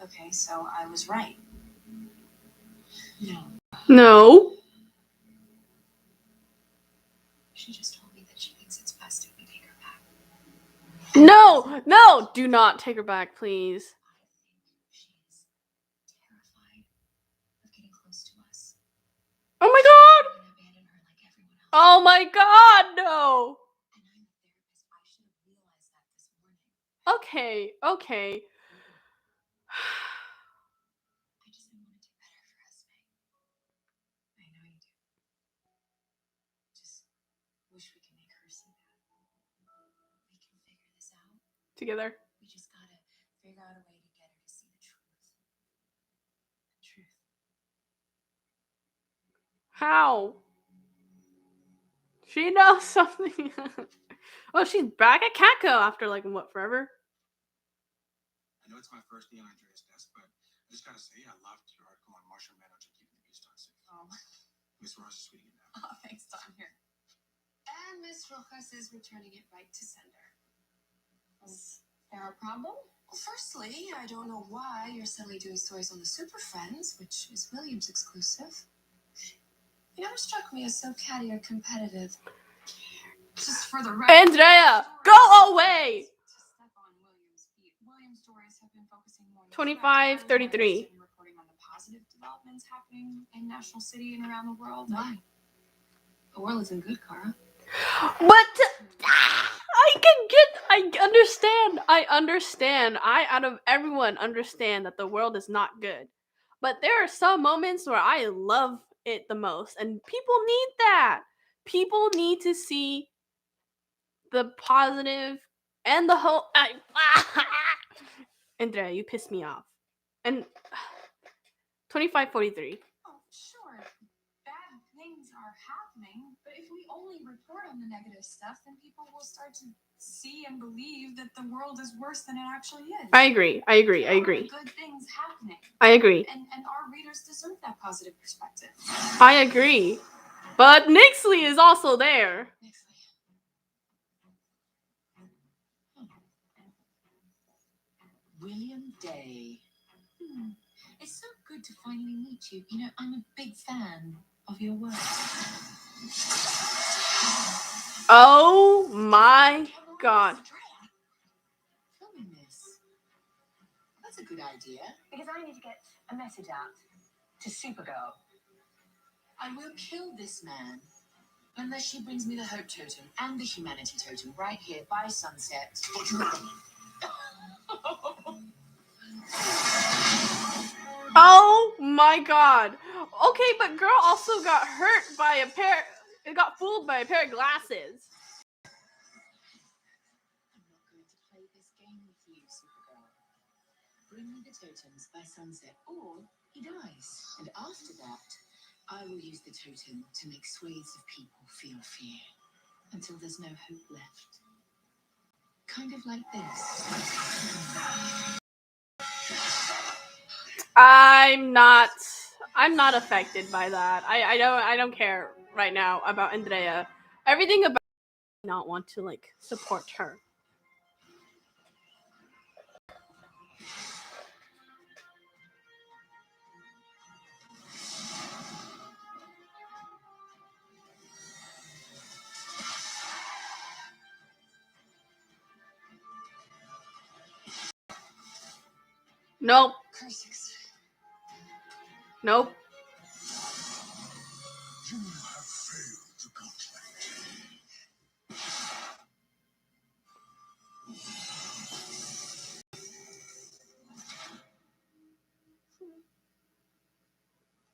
Okay, so I was right.
No.
She just told me that she thinks it's best if we take her back.
No, do not take her back, please.
I think she is terrified of getting close to us.
Oh my god!
We're gonna abandon her like everyone else.
Oh my god, no!
And I'm a therapist. I should have realized that this morning.
Okay.
I just want to do better for Esme.
I know you do. Just wish we could make her see that.
We can figure this out.
Together.
We just gotta figure out a way to get her to see the truth.
The truth.
How? She knows something. Oh, she's back at Catco after like what, forever?
I know it's my first day on Andrea's desk, but I just gotta say, I loved your article on Martian Manhunter keeping the beast on safe.
Oh,
Miss Ross is reading it now.
thanks, Don. Here. And Miss Rojas is returning it right to sender. Is there a problem? Well, firstly, I don't know why you're suddenly doing stories on the Superfriends, which is William's exclusive. You never struck me as so catty or competitive. Just for the record,
Andrea, go away!
To step on William's feet. William's stories have been focusing more on
25:33.
reporting on the positive developments happening in National City and around the world.
Why? The world isn't good, Kara.
But I understand. I, out of everyone, understand that the world is not good. But there are some moments where I love it the most. And people need that. People need to see the positive and the whole. Andrea, you pissed me off. And 2543.
Oh, sure. Bad things are happening, but if we only report on the negative stuff, then people will start to see and believe that the world is worse than it actually is.
I agree.
There are good things happening.
I agree.
And our readers deserve that positive perspective.
I agree. But Nyxly is also there.
William Day. It's so good to finally meet you. You know, I'm a big fan of your work.
Oh my god.
Filming this. That's a good idea.
Because I need to get a message out to Supergirl.
I will kill this man unless she brings me the Hope Totem and the Humanity Totem right here by sunset.
Oh my god. Okay, but girl also got hurt by got fooled by a pair of glasses.
I'm not going to play this game with you, Supergirl. Bring me the totems by sunset, or he dies. And after that, I will use the totem to make swathes of people feel fear until there's no hope left. Kind of like this.
I'm not affected by that. I don't care right now about Andrea. Everything about not want to like support her. Nope. Nope.
You have failed to contact.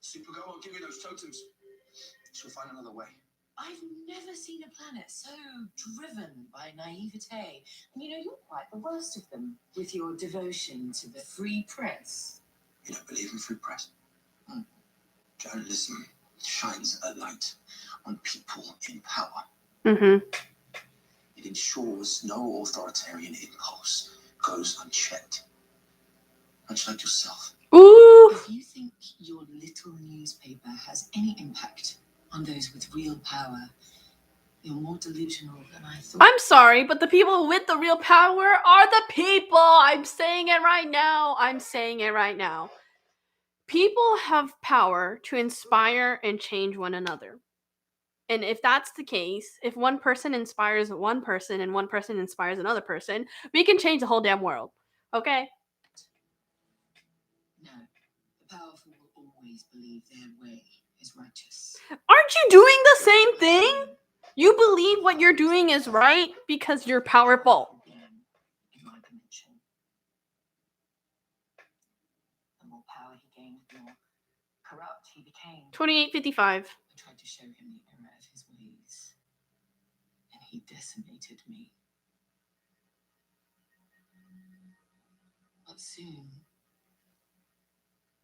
Supergirl won't give you those totems. She'll find another way.
I've never seen a planet so driven by naivete. And you know, you're quite the worst of them with your devotion to the free press.
You don't believe in free press? Journalism shines a light on people in power.
Mm-hmm.
It ensures no authoritarian impulse goes unchecked. Much like yourself.
Ooh.
If you think your little newspaper has any impact on those with real power, you're more delusional than I thought.
I'm sorry, but the people with the real power are the people. I'm saying it right now. People have power to inspire and change one another. And if that's the case, if one person inspires one person and one person inspires another person, we can change the whole damn world. Okay?
No, the powerful will always believe their way is righteous.
Aren't you doing the same thing? You believe what you're doing is right because you're powerful.
In my dimension. The more power he gained, the more corrupt he became.
2855.
I tried to show him the error of his ways, and he decimated me. But soon,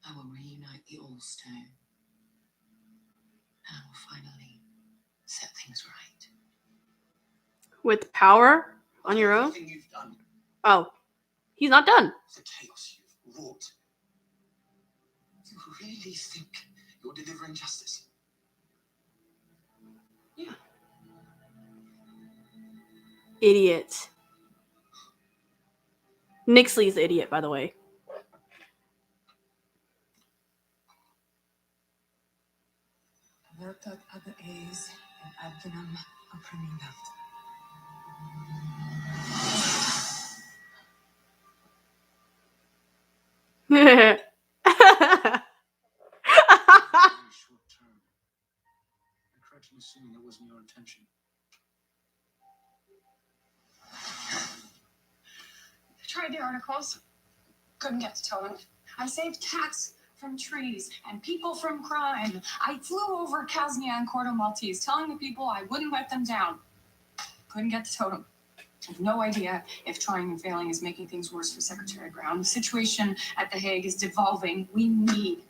I will reunite the All-Stone, and I will finally set things right.
With power on your own?
Everything you've done,
Oh, he's not done.
the chaos you've wrought. You really think you're delivering justice?
Yeah.
Idiot. Nyxly's the idiot, by the way.
Worked other A's and abdomen opprimiendo.
Very short term. You're correct in assuming it wasn't your intention.
I tried the articles. Couldn't get to totem. I saved cats from trees and people from crime. I flew over Casnia and Corto Maltese, telling the people I wouldn't let them down. couldn't get the totem. I have no idea if trying and failing is making things worse for Secretary Brown. The situation at The Hague is devolving. We need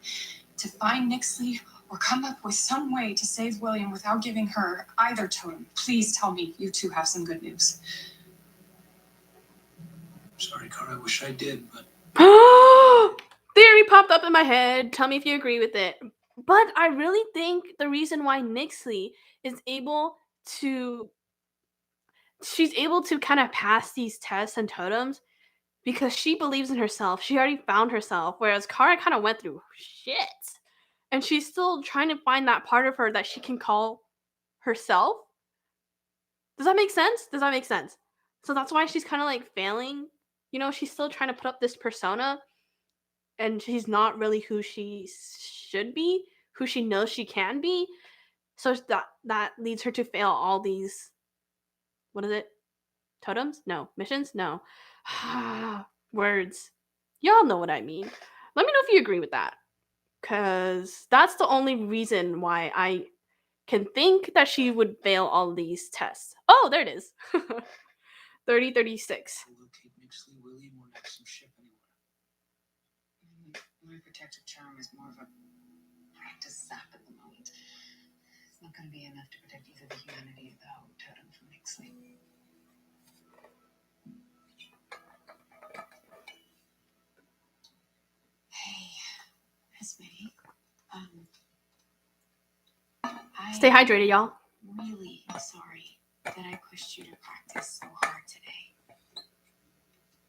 to find Nyxly or come up with some way to save William without giving her either totem. Please tell me you two have some good news.
Sorry, Cara, I wish I did, but
Theory popped up in my head. Tell me if you agree with it. But I really think the reason why Nyxly is she's able to kind of pass these tests and totems because she believes in herself. She already found herself, whereas Kara kind of went through shit. And she's still trying to find that part of her that she can call herself. Does that make sense? Does that make sense? So that's why she's kind of like failing. You know, she's still trying to put up this persona and she's not really who she should be, who she knows she can be. So that leads her to fail all these, what is it? Totems? No. Missions? No. Words. Y'all know what I mean. Let me know if you agree with that. Because that's the only reason why I can think that she would fail all these tests. Oh, there it is. 3036.
locate Nyxly, William, or next some ship anywhere.
My protective charm is more of a practice zap at the moment. It's not going to be enough to protect either the humanity of the whole totem from Nyxly. Hey, Esme.
Stay hydrated, y'all.
Really sorry that I pushed you to practice so hard today.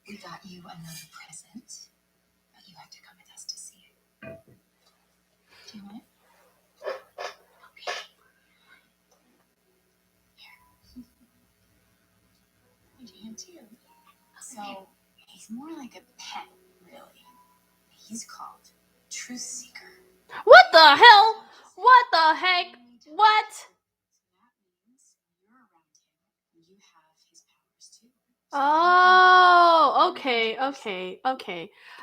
We got you another present, but you have to come with us to see it. Do you want it? Okay. Here. Your hand too. So he's more like a pet, really. He's called Truth Seeker.
What the hell? What the heck? What?
That means you're around him. You have his powers too.
Oh, okay.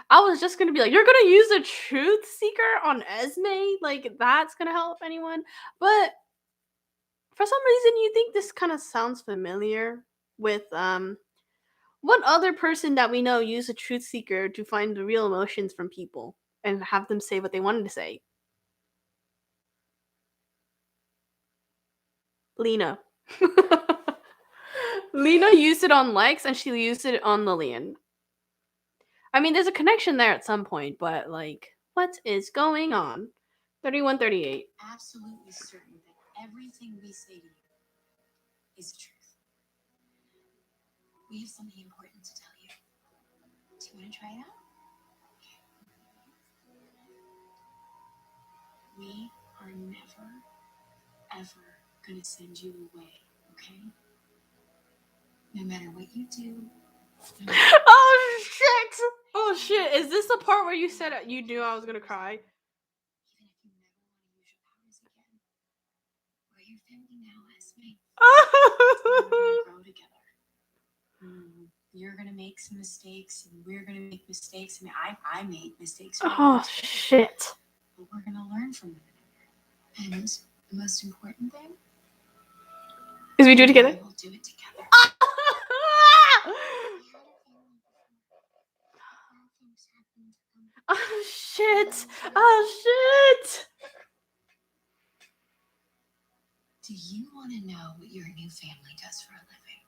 I was just gonna be like, you're gonna use a truth seeker on Esme? Like, that's gonna help anyone? But for some reason, you think this kind of sounds familiar with, what other person that we know used a truth seeker to find the real emotions from people and have them say what they wanted to say? Lena. Lena used it on Lex and she used it on Lillian. I mean, there's a connection there at some point, but like, what is going on? 3138.
Absolutely certain that everything we say to you is the truth. We have something important to tell you. Do you want to try it out? We are never, ever going to send you away, okay? No matter what you do. No matter
Oh shit! Oh shit! Is this the part where you said you knew I was gonna cry?
even if you never want to use your powers again, we're your family now, Esme. We're gonna grow together. You're gonna make some mistakes, and we're gonna make mistakes. I mean, I made mistakes.
Oh shit!
But we're gonna learn from one another. And the most important thing
Is we do it together?
we'll do it together.
Oh shit! Oh shit!
Do you want to know what your new family does for a living?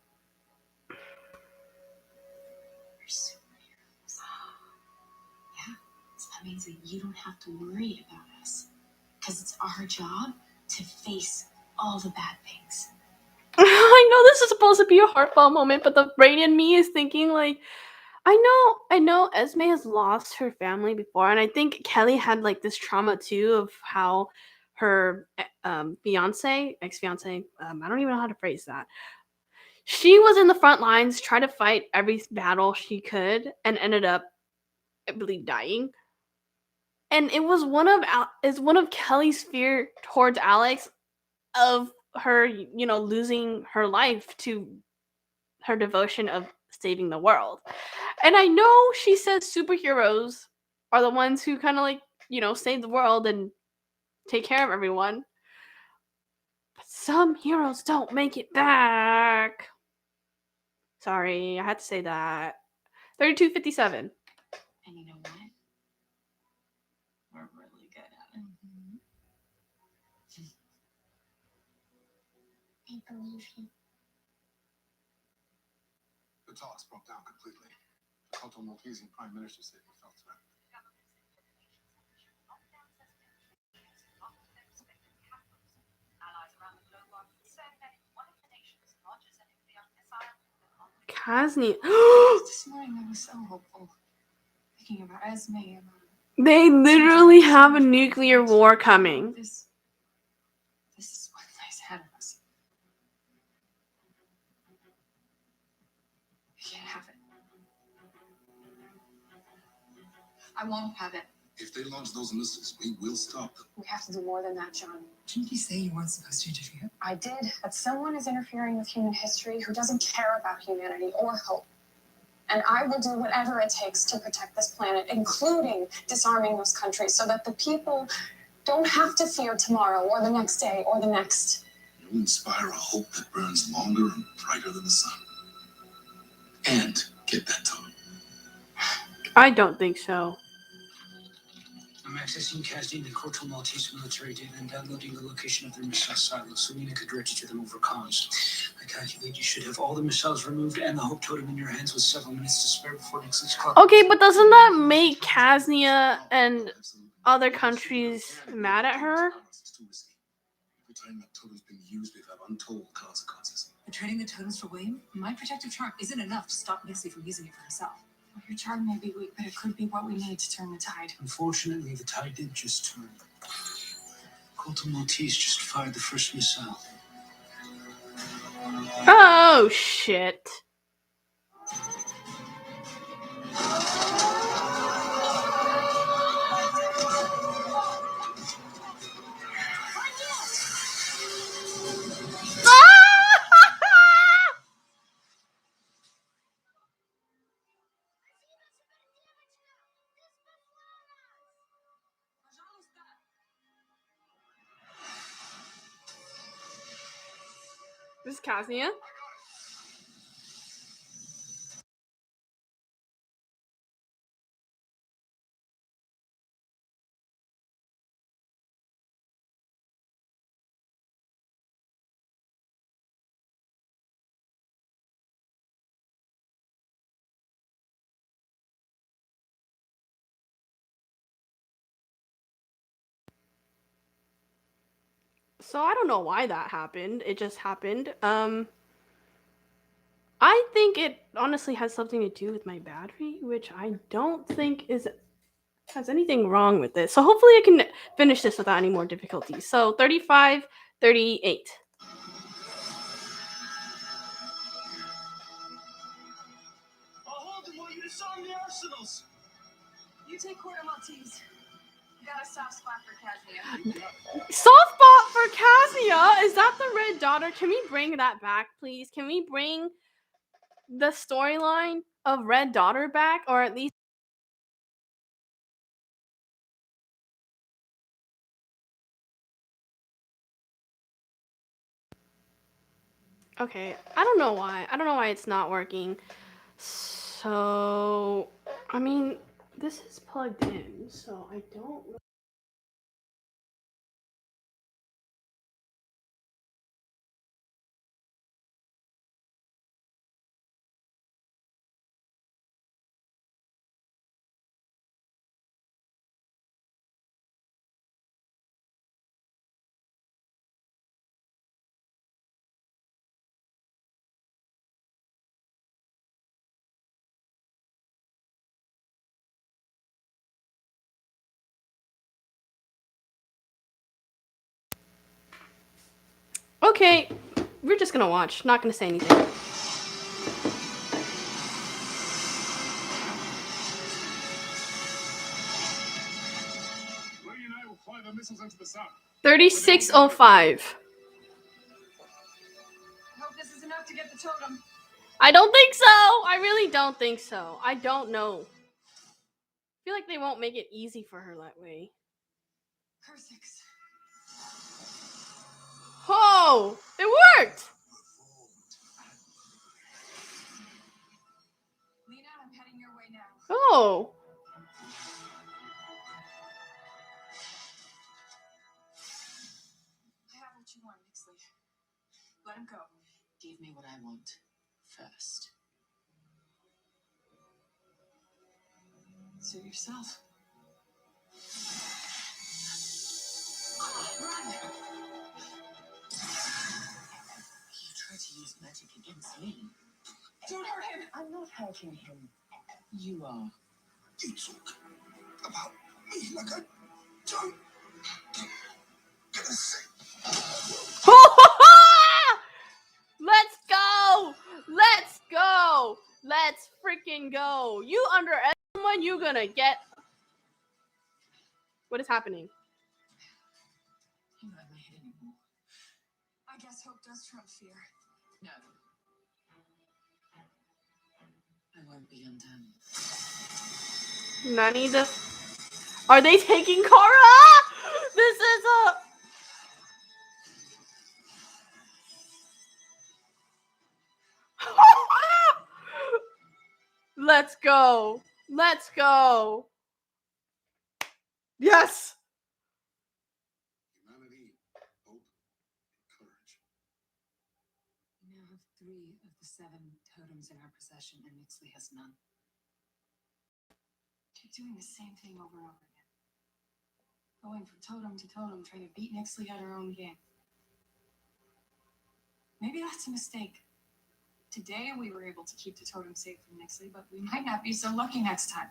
We're superheroes. Yeah, so that means that you don't have to worry about us. Because it's our job to face all the bad things.
I know this is supposed to be a heartfelt moment, but the brain in me is thinking like, I know Esme has lost her family before, and I think Kelly had like this trauma too of how her ex-fiance, I don't even know how to phrase that. She was in the front lines, tried to fight every battle she could, and ended up, I believe, dying. And it was one of Kelly's fear towards Alex of her, losing her life to her devotion of saving the world. And I know she says superheroes are the ones who kind of like, save the world and take care of everyone. But some heroes don't make it back. Sorry, I had to say that. 3257.
And you know what? We're really good at it.
I believe you.
The talks broke down completely. The Cont Maltesian Prime Minister said he felt threatened.
Allies around the globe are concerned that if one of the nations launches a nuclear missile, the conflict
Kasni.
This morning I was so hopeful. Thinking about Esme, about
They literally have a nuclear war coming.
this is what lies ahead of us. We can't have it. I won't have it.
If they launch those missiles, we will stop them.
We have to do more than that, John.
Didn't you say you weren't supposed to interfere?
I did, but someone is interfering with human history who doesn't care about humanity or hope. And I will do whatever it takes to protect this planet, including disarming those countries, so that the people don't have to fear tomorrow or the next day or the next.
You'll inspire a hope that burns longer and brighter than the sun. And get that totem.
I don't think so.
I'm accessing casting the Cont Maltese military data and downloading the location of their missile silos so Lena could direct you to them over comms. I calculate you should have all the missiles removed and the Hope Totem in your hands with several minutes to spare before Nyxly's clock.
Okay, but doesn't that make Kasnia and other countries mad at her?
Every time that totem's been used, we've had untold consequences.
But trading the totems for William? My protective charm isn't enough to stop Nyxly from using it for herself.
Well, your charm may be weak, but it could be what we need to turn the tide.
Unfortunately, the tide did just turn. Cont Maltese just fired the first missile.
Oh, shit. This is Kasnia. So I don't know why that happened. It just happened. I think it honestly has something to do with my battery, which I don't think has anything wrong with this. So hopefully I can finish this without any more difficulties. So 35, 38.
I'll hold them while you disarm the arsenals.
You take Cont Maltese. You got a soft spot for Kasnia.
Soft spot for Kasnia? Is that the red daughter? Can we bring that back, please? Can we bring the storyline of Red Daughter back, or at least okay, I don't know why it's not working. So I mean, this is plugged in, so I don't know. Okay, we're just gonna watch, not gonna say anything.
Ray and I will fly the missiles into the sun.
3605.
I hope this is enough to get the totem.
I don't think so. I really don't think so. I don't know. I feel like they won't make it easy for her that way.
Cursix.
Oh, it worked.
Let him go.
Give me what I want first. Suit yourself. Run! You tried to use magic against me.
Don't hurt him.
I'm not hurting him. You are.
You talk about me like I don't give a shit.
Let's go! Let's go! Let's freaking go! You underestimate someone, you gonna get. What is happening?
You're not in my head anymore.
I guess hope does trump fear.
No. I won't be undone.
Nani the. Are they taking Kara? This is a. Let's go. Let's go. Yes.
Humanity, hope, and courage.
We now have 3 of the 7 totems in our possession, and Nyxly has none. Keep doing the same thing over and over again. Going from totem to totem, trying to beat Nyxly at her own game. Maybe that's a mistake. Today we were able to keep the totem safe from Nyxly, but we might not be so lucky next time.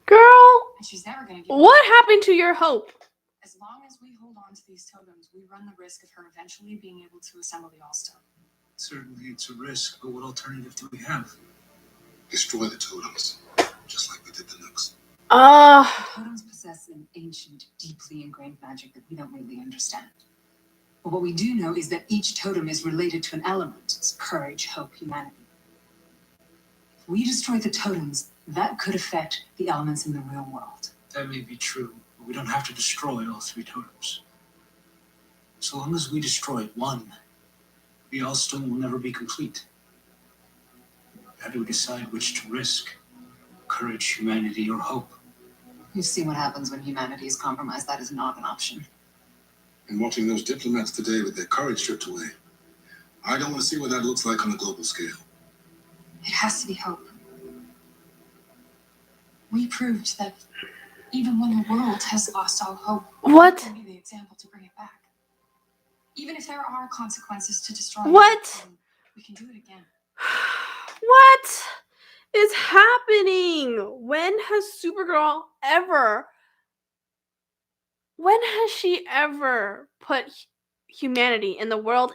Girl,
And she's never gonna give
what happened to your hope?
As long as we hold on to these totems, we run the risk of her eventually being able to assemble the All-Star.
Certainly it's a risk, but what alternative do we have?
Destroy the totems, just like we did the Nyx.
The totems possess an ancient, deeply ingrained magic that we don't really understand. But what we do know is that each totem is related to an element. It's courage, hope, humanity. If we destroy the totems, that could affect the elements in the real world.
That may be true, but we don't have to destroy all 3 totems. So long as we destroy one, the All-Stone will never be complete. How do we decide which to risk? Courage, humanity, or hope?
You've seen what happens when humanity is compromised. That is not an option.
And watching those diplomats today with their courage stripped away, I don't want to see what that looks like on a global scale.
It has to be hope. We proved that even when the world has lost all hope,
What?
we can be the example to bring it back. Even if there are consequences to destroy
What?
it, we can do it again.
What is happening? When has Supergirl ever? When has she ever put humanity and the world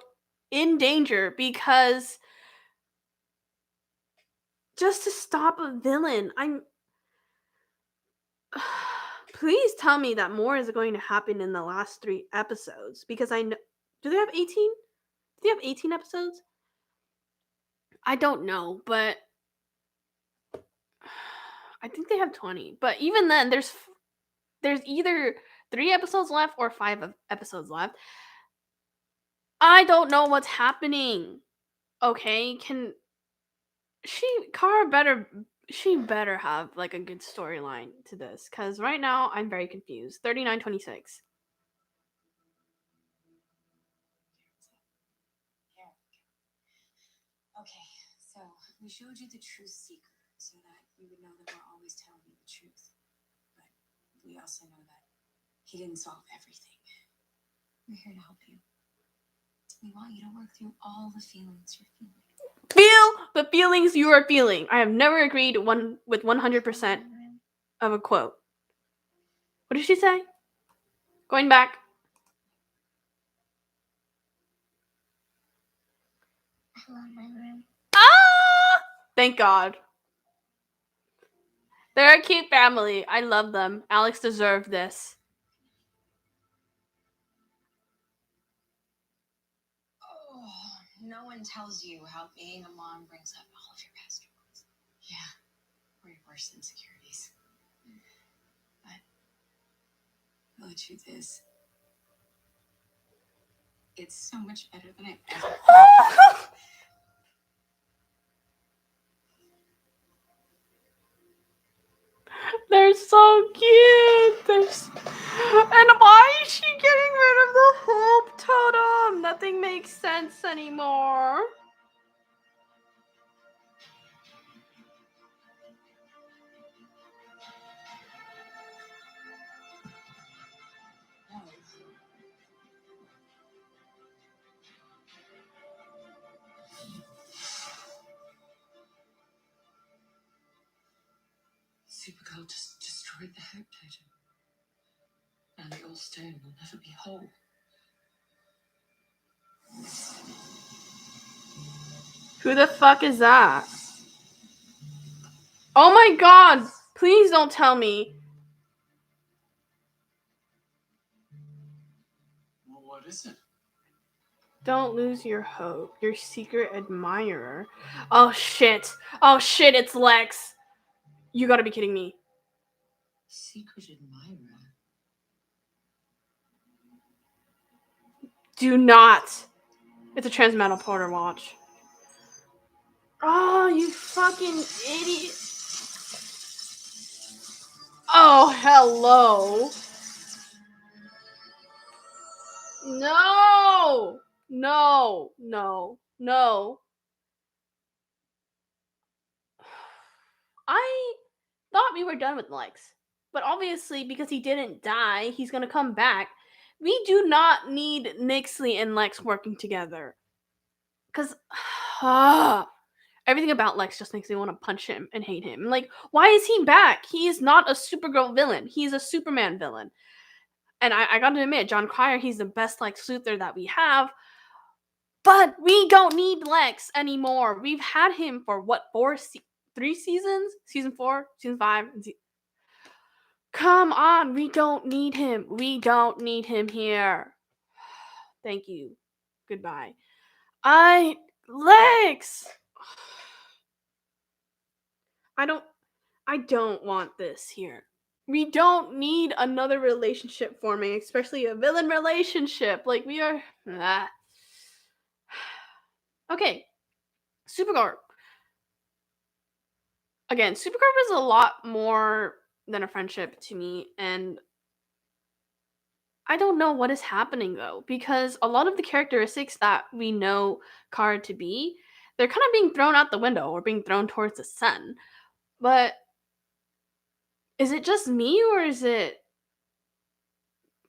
in danger because just to stop a villain? Please tell me that more is going to happen in the last 3 episodes because I know. Do they have 18? Do they have 18 episodes? I don't know, but I think they have 20. But even then, there's either 3 episodes left or 5 episodes left. I don't know what's happening. Okay, Kara better have like a good storyline to this, because right now I'm very confused. 39:26.
Okay, so we showed you the truth seeker so that you would know that we're always telling you the truth. But we also know that he didn't solve everything. We're here to help you. We want you to work through all the feelings you're feeling.
Feel the feelings you are feeling. I have never agreed with 100% of a quote. What did she say? Going back.
I love my room.
Ah! Thank God. They're a cute family. I love them. Alex deserved this.
Oh, no one tells you how being a mom brings up all of your past struggles.
Yeah, or your worst insecurities. But the truth is, it's so much better than I ever thought.
They're so cute. And why is she getting rid of the hope totem? Nothing makes sense anymore.
Supergirl just destroyed the Hope Totem. And the All Stone will never be whole.
Who the fuck is that? Oh my god! Please don't tell me.
Well, what is it?
Don't lose your hope. Your secret admirer. Oh shit. Oh shit, it's Lex. You gotta be kidding me.
Secret admirer?
Do not. It's a Transmetal Porter watch. Oh, you fucking idiot. Oh, hello. No. No. No. No. I thought we were done with Lex. But obviously, because he didn't die, he's gonna come back. We do not need Nyxly and Lex working together. Because everything about Lex just makes me want to punch him and hate him. Like, why is he back? He is not a Supergirl villain. He's a Superman villain. And I gotta admit, John Cryer, he's the best Lex Luthor that we have. But we don't need Lex anymore. We've had him for what, 3 seasons? Season 4, season 5. Come on, we don't need him. We don't need him here. Thank you. Goodbye. Lex! I don't want this here. We don't need another relationship forming, especially a villain relationship. Like, we are... Okay. Supercorp. Again, Supercorp is a lot more than a friendship to me, and I don't know what is happening, though, because a lot of the characteristics that we know Kara to be, they're kind of being thrown out the window or being thrown towards the sun. But is it just me, or is it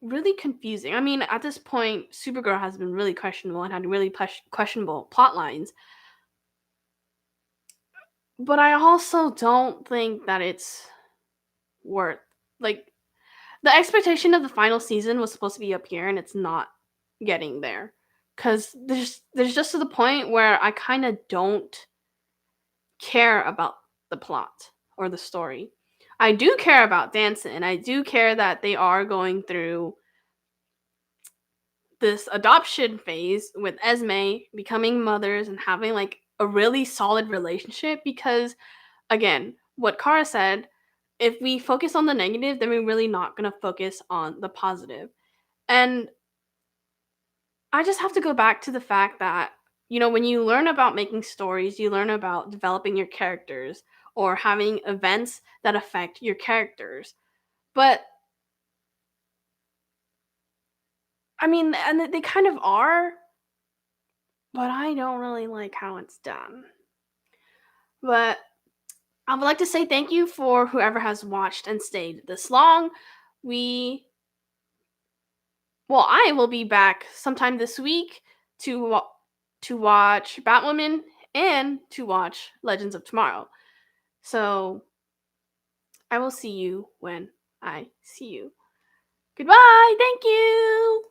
really confusing? I mean, at this point, Supergirl has been really questionable and had really questionable plot lines. But I also don't think that it's worth, like, the expectation of the final season was supposed to be up here, and it's not getting there. Because there's just to the point where I kind of don't care about the plot or the story. I do care about Dansen, and I do care that they are going through this adoption phase with Esme becoming mothers and having like a really solid relationship, because again, what Kara said, if we focus on the negative, then we're really not going to focus on the positive. And I just have to go back to the fact that, you know, when you learn about making stories, you learn about developing your characters or having events that affect your characters. But I mean, and they kind of are, but I don't really like how it's done. But I would like to say thank you for whoever has watched and stayed this long. I will be back sometime this week to watch Batwoman and to watch Legends of Tomorrow. So I will see you when I see you. Goodbye. Thank you.